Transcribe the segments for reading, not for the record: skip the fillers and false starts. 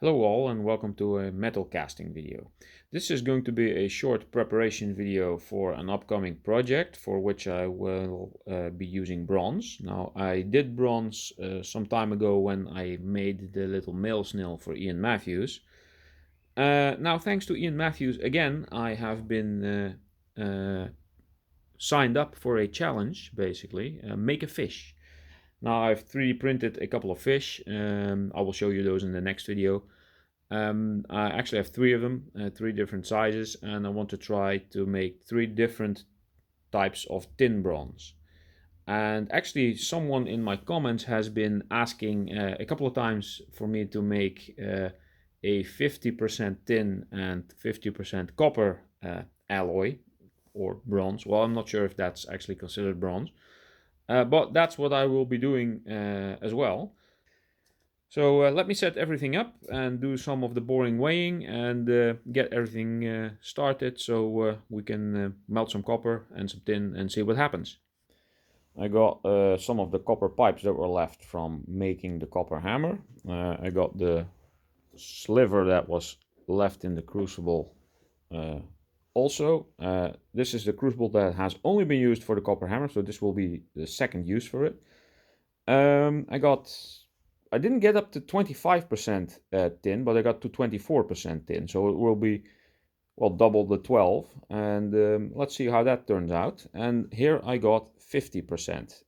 Hello all and welcome to a metal casting video. This is going to be a short preparation video for an upcoming project for which I will be using bronze. Now I did bronze some time ago when I made the little mail snail for Ian Matthews. Now thanks to Ian Matthews again I have been signed up for a challenge basically, make a fish. Now I've 3D printed a couple of fish. I will show you those in the next video. I actually have three of them, three different sizes, and I want to try to make three different types of tin bronze. And actually someone in my comments has been asking a couple of times for me to make a 50% tin and 50% copper alloy or bronze. Well, I'm not sure if that's actually considered bronze. But that's what I will be doing as well. So let me set everything up and do some of the boring weighing and get everything started so we can melt some copper and some tin and see what happens. I got some of the copper pipes that were left from making the copper hammer. I got the sliver that was left in the crucible also. This is the crucible that has only been used for the copper hammer, so this will be the second use for it. I didn't get up to 25% tin, but I got to 24% tin, so it will be, well, double the 12, and let's see how that turns out. And here I got 50%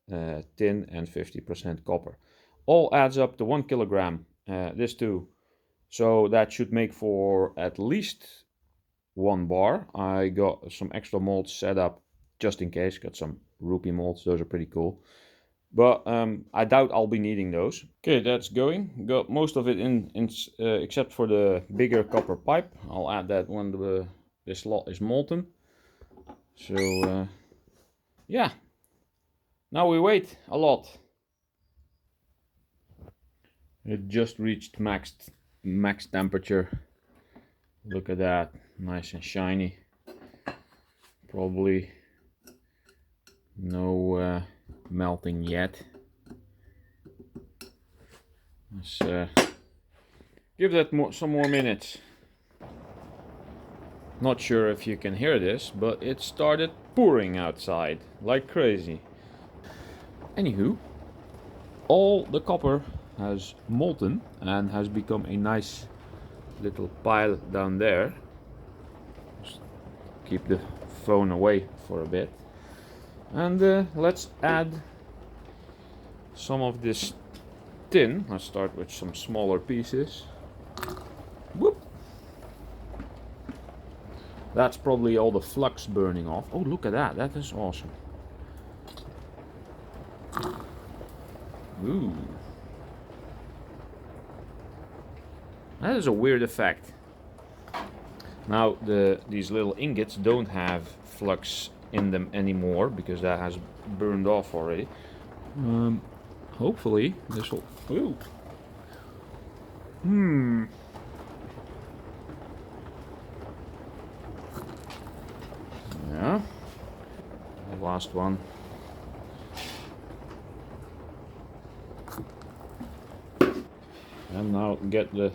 tin and 50% copper. All adds up to 1 kilogram, this too, so that should make for at least 1 bar. I got some extra molds set up just in case. Got some rupee molds, those are pretty cool. But I doubt I'll be needing those. Okay, that's going. Got most of it in except for the bigger copper pipe. I'll add that when the slot is molten. So yeah, now we wait a lot. It just reached max temperature. Look at that, nice and shiny. Probably no melting yet. Let's give that some more minutes. Not sure if you can hear this, but it started pouring outside like crazy. Anywho, all the copper has molten and has become a nice little pile down there. Just keep the phone away for a bit. And let's add some of this tin. Let's start with some smaller pieces. Whoop! That's probably all the flux burning off. Oh, look at that. That is awesome. Ooh. That is a weird effect. Now these little ingots don't have flux in them anymore because that has burned off already. Hopefully this will. Ooh. Yeah. The last one. And now get the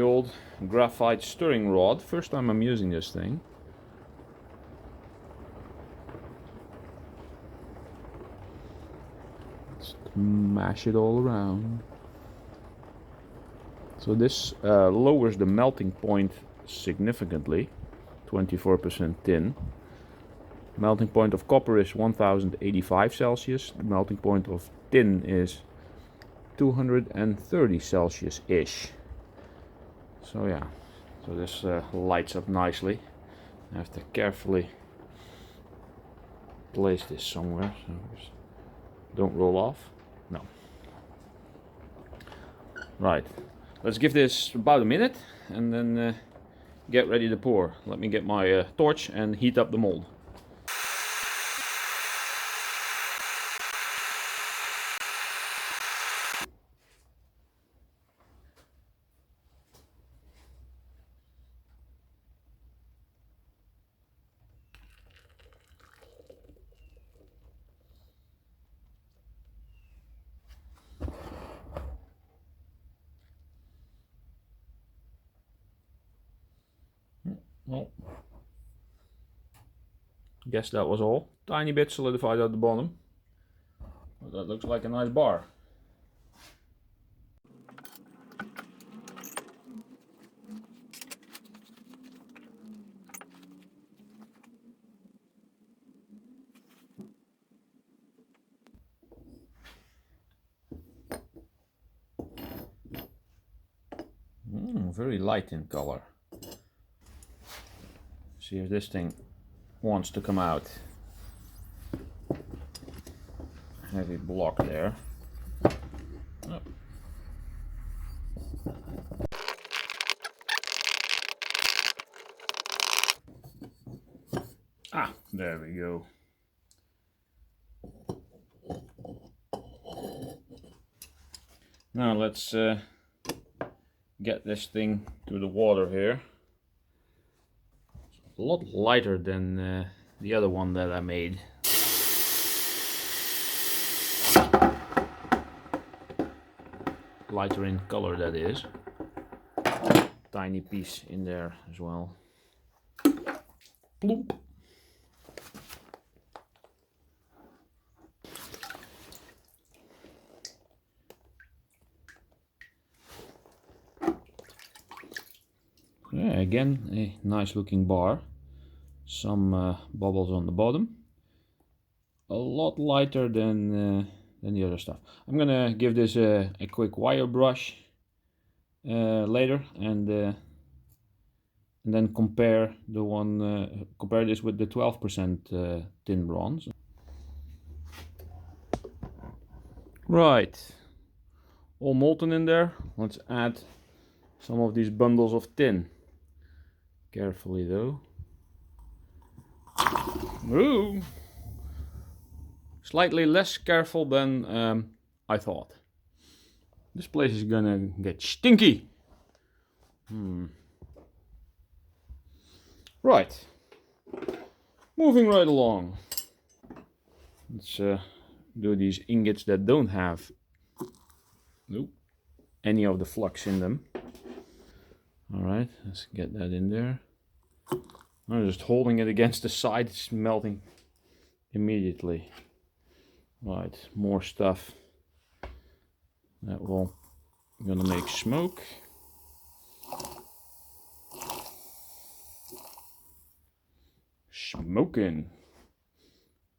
old graphite stirring rod. First time I'm using this thing. Mash it all around. So this lowers the melting point significantly. 24% tin. Melting point of copper is 1085 Celsius. The melting point of tin is 230 Celsius ish. So yeah, so this lights up nicely. I have to carefully place this somewhere so just don't roll off. No. Right, let's give this about a minute and then get ready to pour. Let me get my torch and heat up the mold. Well, guess that was all. Tiny bit solidified at the bottom. But that looks like a nice bar. Very light in color. See if this thing wants to come out. Heavy block there. Oh. Ah, there we go. Now let's get this thing to the water here. It's a lot lighter than the other one that I made. Lighter in color, that is. Tiny piece in there as well. Plump. Yeah, again, a nice looking bar. Some bubbles on the bottom. A lot lighter than the other stuff. I'm gonna give this a quick wire brush later, and then compare the one compare this with the 12% tin bronze. Right, all molten in there. Let's add some of these bundles of tin. Carefully though. Ooh. Slightly less careful than I thought. This place is gonna get stinky. Right. Moving right along. Let's do these ingots that don't have any of the flux in them. Alright, let's get that in there. I'm just holding it against the side, it's melting immediately. Right, more stuff that will gonna make smoke. Smoking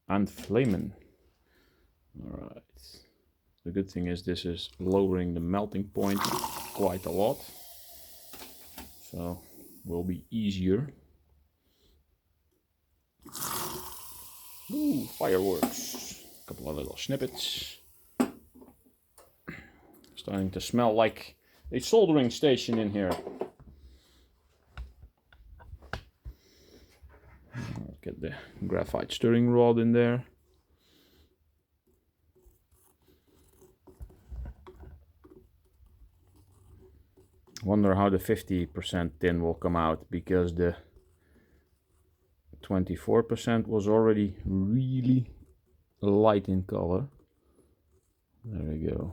and flaming. Alright. The good thing is this is lowering the melting point quite a lot. So will be easier. Ooh, fireworks. A couple of little snippets. Starting to smell like a soldering station in here. Get the graphite stirring rod in there. Wonder how the 50% tin will come out, because the 24% was already really light in color. There we go.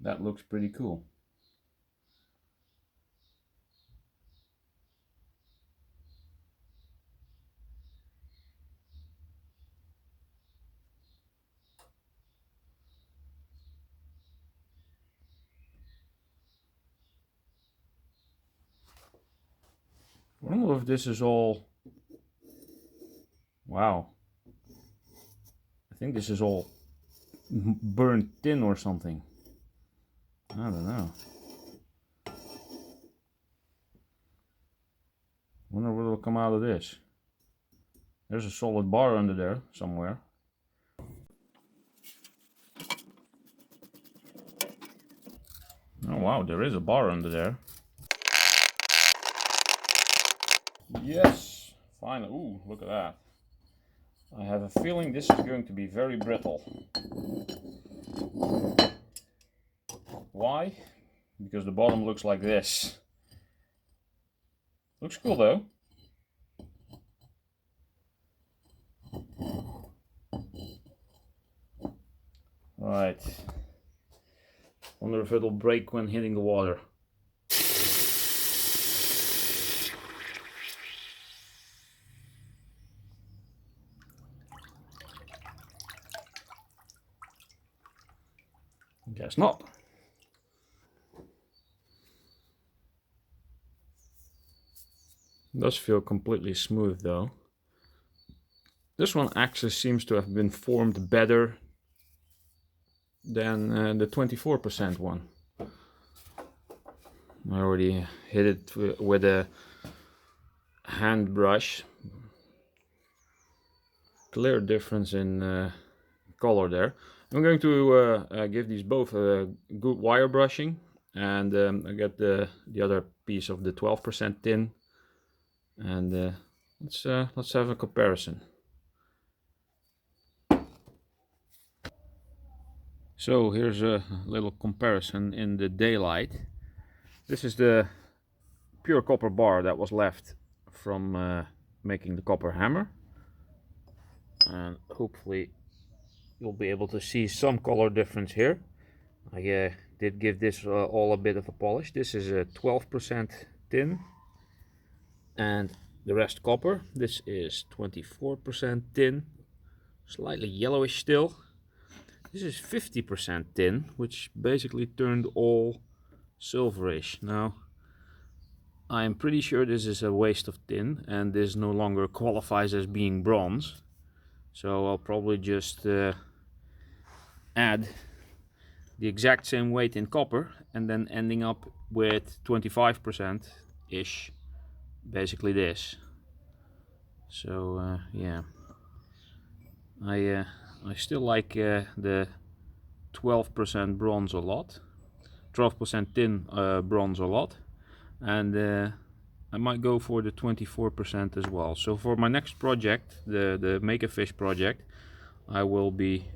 That looks pretty cool. I don't know if this is all... Wow. I think this is all burnt tin or something. I don't know. Wonder what will come out of this. There's a solid bar under there somewhere. Oh wow, there is a bar under there. Yes, finally. Ooh, look at that. I have a feeling this is going to be very brittle. Why? Because the bottom looks like this. Looks cool though. Right. Wonder if it'll break when hitting the water. Guess not. It does feel completely smooth though. This one actually seems to have been formed better than the 24% one. I already hit it with a hand brush. Clear difference in color there. I'm going to give these both a good wire brushing, and I get the other piece of the 12% tin, and let's have a comparison. So here's a little comparison in the daylight. This is the pure copper bar that was left from making the copper hammer, and hopefully you'll be able to see some color difference here. I did give this all a bit of a polish. This is a 12% tin and the rest copper. This is 24% tin, slightly yellowish still. This is 50% tin, which basically turned all silverish. Now, I am pretty sure this is a waste of tin and this no longer qualifies as being bronze. So I'll probably just add the exact same weight in copper and then ending up with 25% ish, basically this. So yeah, I still like the 12% bronze a lot, 12% tin bronze a lot, and I might go for the 24% as well. So for my next project, the Make a Fish project, I will be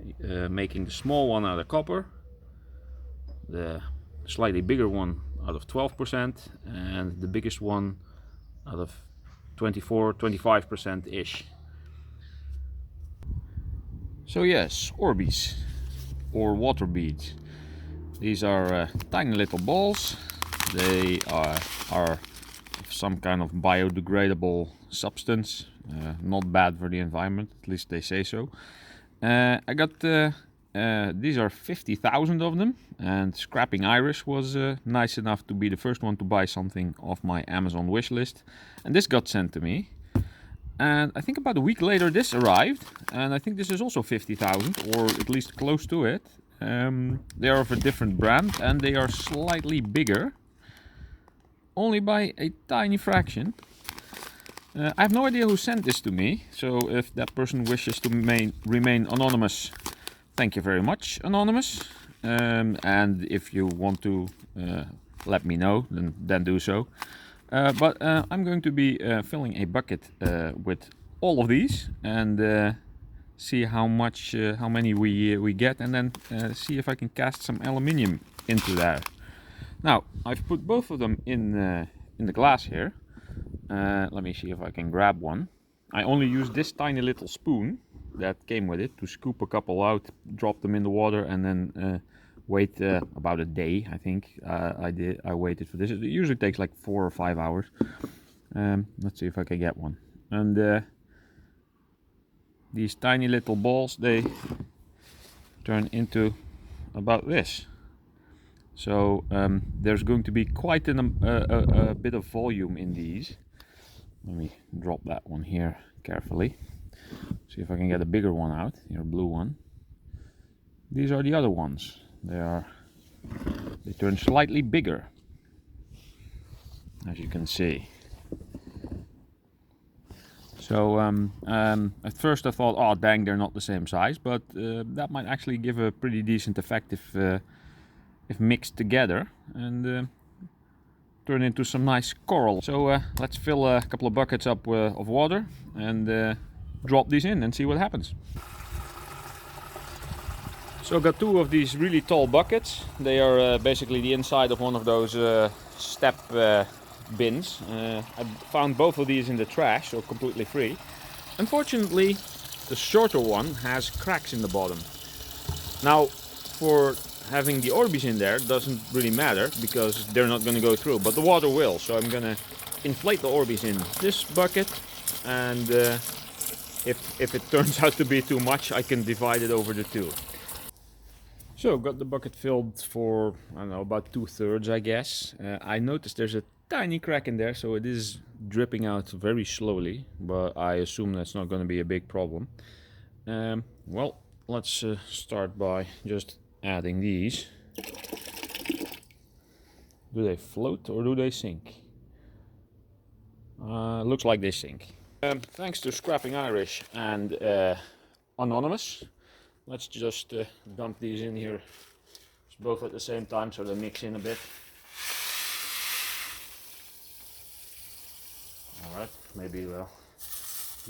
making the small one out of copper, the slightly bigger one out of 12%, and the biggest one out of 25% ish. So yes, Orbeez or water beads. These are tiny little balls. They are of some kind of biodegradable substance, not bad for the environment, at least they say so. I got these are 50,000 of them, and Scrapping Irish was nice enough to be the first one to buy something off my Amazon wish list, and this got sent to me. And I think about a week later this arrived, and I think this is also 50,000, or at least close to it. They are of a different brand and they are slightly bigger, only by a tiny fraction. I have no idea who sent this to me, so if that person wishes to remain anonymous, thank you very much, Anonymous. And if you want to let me know, then do so. But I'm going to be filling a bucket with all of these and see how many we get, and then see if I can cast some aluminium into there. Now I've put both of them in the glass here. Let me see if I can grab one. I only used this tiny little spoon that came with it to scoop a couple out, drop them in the water, and then wait about a day. I think I waited for this. It usually takes like 4 or 5 hours. Let's see if I can get one. And these tiny little balls, they turn into about this. So there's going to be quite a bit of volume in these. Let me drop that one here carefully. See if I can get a bigger one out, your blue one. These are the other ones. They turn slightly bigger, as you can see. So at first I thought, oh dang, they're not the same size, but that might actually give a pretty decent effect if mixed together and turn into some nice coral. So let's fill a couple of buckets up of water and drop these in and see what happens. So I got 2 of these really tall buckets. They are basically the inside of one of those step bins. I found both of these in the trash, so completely free. Unfortunately, the shorter one has cracks in the bottom. Now, for having the Orbeez in there doesn't really matter because they're not going to go through, but the water will. So I'm going to inflate the Orbeez in this bucket, and if it turns out to be too much, I can divide it over the two. So got the bucket filled for, I don't know, about 2/3, I guess. I noticed there's a tiny crack in there, so it is dripping out very slowly, but I assume that's not going to be a big problem. Well, let's start by just adding these. Do they float or do they sink? Looks like they sink. Thanks to Scrapping Irish and Anonymous, let's just dump these in here both at the same time so they mix in a bit. Alright, maybe they'll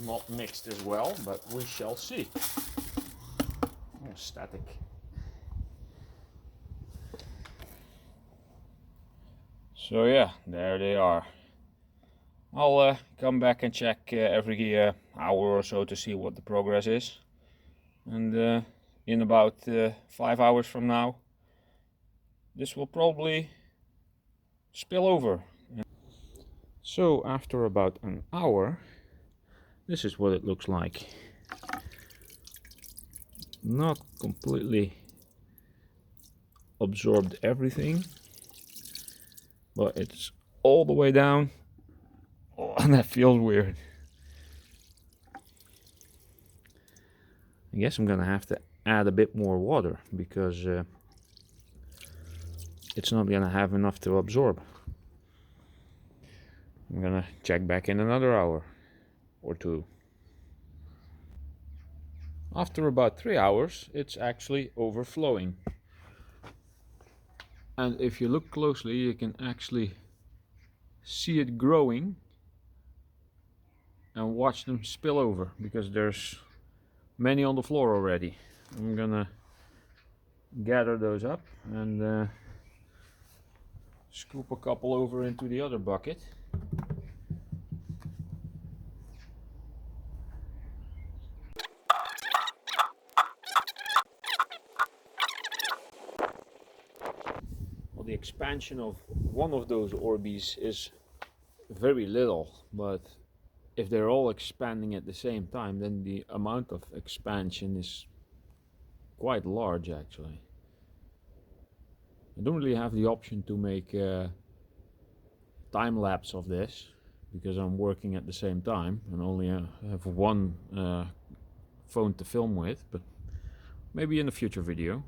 not mixed as well, but we shall see. Oh, static. So yeah, there they are. I'll come back and check every hour or so to see what the progress is. And in about 5 hours from now, this will probably spill over. So after about an hour, this is what it looks like. Not completely absorbed everything, but it's all the way down. Oh, and that feels weird. I guess I'm gonna have to add a bit more water because it's not gonna have enough to absorb. I'm gonna check back in another hour or two. After about 3 hours, it's actually overflowing. And if you look closely, you can actually see it growing and watch them spill over because there's many on the floor already. I'm gonna gather those up and scoop a couple over into the other bucket. Well, the expansion of one of those Orbeez is very little, but if they're all expanding at the same time, then the amount of expansion is quite large actually. I don't really have the option to make a time lapse of this because I'm working at the same time and only have one phone to film with, but maybe in a future video.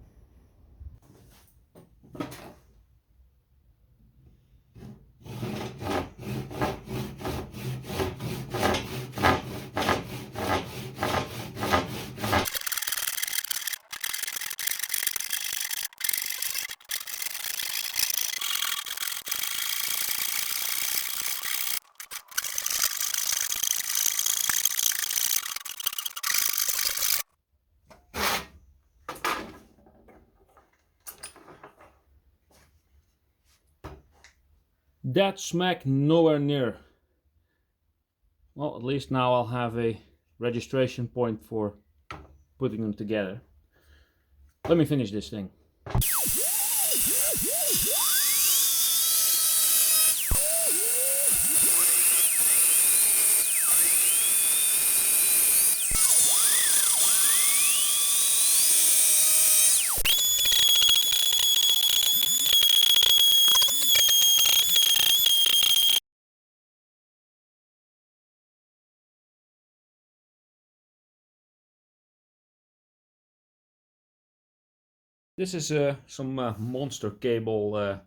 That smack nowhere near. Well, at least now I'll have a registration point for putting them together. Let me finish this thing. This is some monster cable,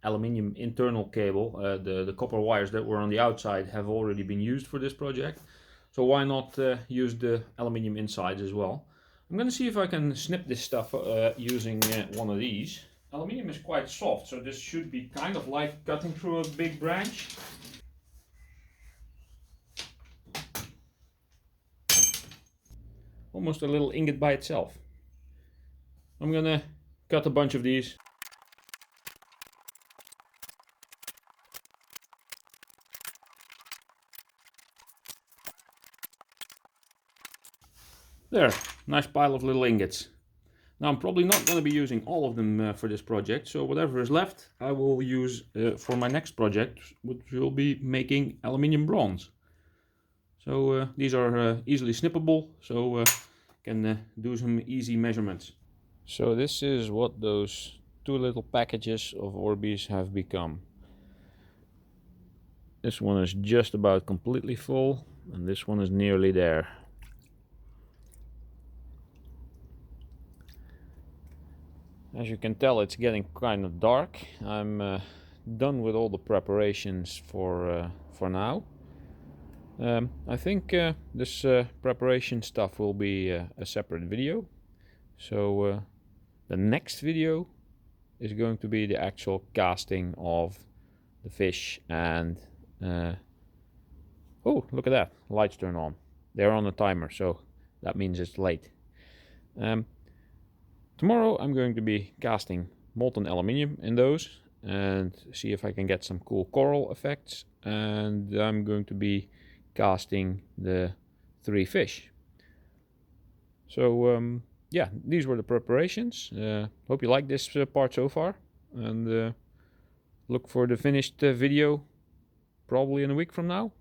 aluminium internal cable. The copper wires that were on the outside have already been used for this project. So why not use the aluminium inside as well? I'm going to see if I can snip this stuff using one of these. Aluminium is quite soft, so this should be kind of like cutting through a big branch. Almost a little ingot by itself. I'm gonna cut a bunch of these. There, nice pile of little ingots. Now I'm probably not going to be using all of them for this project, so whatever is left I will use for my next project, which will be making aluminium bronze. So these are easily snippable, so can do some easy measurements. So this is what those two little packages of Orbeez have become. This one is just about completely full, and this one is nearly there. As you can tell, it's getting kind of dark. I'm done with all the preparations for now. I think this preparation stuff will be a separate video. So the next video is going to be the actual casting of the fish and oh, look at that, lights turn on. They're on a timer, so that means it's late. Tomorrow I'm going to be casting molten aluminium in those and see if I can get some cool coral effects, and I'm going to be casting the 3 fish. So yeah, these were the preparations. Hope you like this part so far, and look for the finished video probably in a week from now.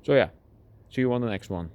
So yeah, see you on the next one.